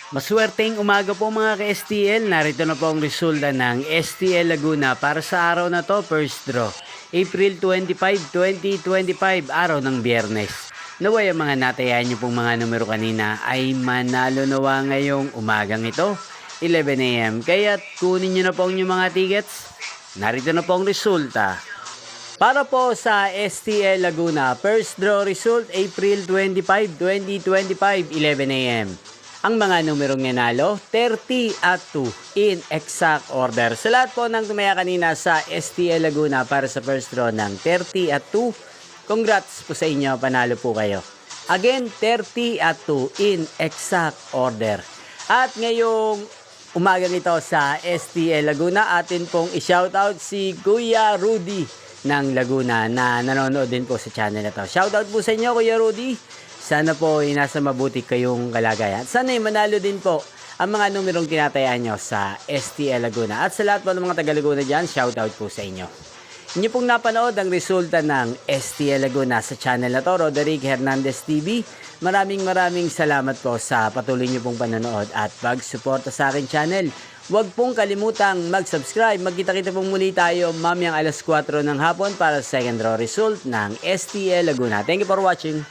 Maswerteng umaga po mga ka-STL. Narito na po ang resulta ng STL Laguna para sa araw na to, first draw. April 25, 2025, araw ng Biyernes. Naway ang mga natayan nyo pong mga numero kanina ay manalo nawa ngayong umagang ito, 11 AM. Kaya kunin nyo na po ang inyong mga tickets. Narito na po ang resulta. Para po sa STL Laguna, first draw result, April 25, 2025, 11 AM. Ang mga numerong nanalo, 30 at 2 in exact order. Sa lahat po ng tumaya kanina sa STL Laguna para sa first draw ng 30 at 2, congrats po sa inyo, panalo po kayo. Again, 30 at 2 in exact order. At ngayong umagang ito sa STL Laguna, atin pong i-shoutout si Kuya Rudy ng Laguna na nanonood din po sa channel na to. Shoutout po sa inyo, Kuya Rudy. Sana po ay nasa mabuti kayong kalagayan. Sana ay manalo din po ang mga numerong tinatayaan nyo sa STL Laguna. At sa lahat po ng mga taga Laguna dyan, shoutout po sa inyo. Inyo pong napanood ang resulta ng STL Laguna sa channel na to, Roderick Hernandez TV. Maraming salamat po sa patuloy nyo pong panonood at pagsuporta sa aking channel. Huwag pong kalimutang mag-subscribe. Magkita-kita pong muli tayo mamayang alas 4 ng hapon para sa second draw result ng STL Laguna. Thank you for watching.